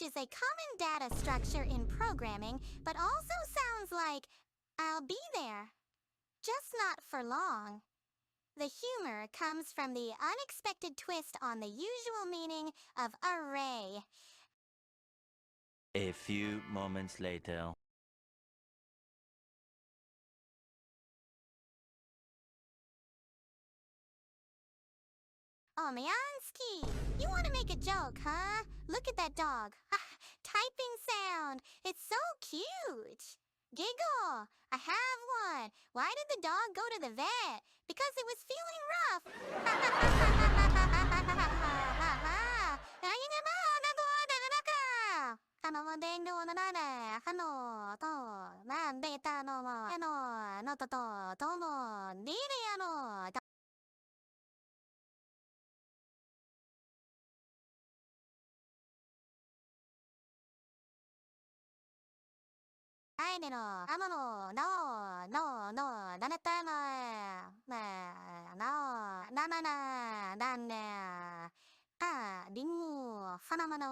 which is a common data structure in programming, but also sounds like I'll be there. Just not for long. The humor comes from the unexpected twist on the usual meaning of array. A few moments later. Oh, Mayansky, you want to make a joke, huh? Look at that dog. Typing sound. It's so cute. Giggle. I have one. Why did the dog go to the vet? Because it was feeling rough. I don't know. I don't know. No. No. Ringu. Fanamano.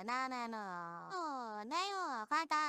No. Oh, nayo. Kata.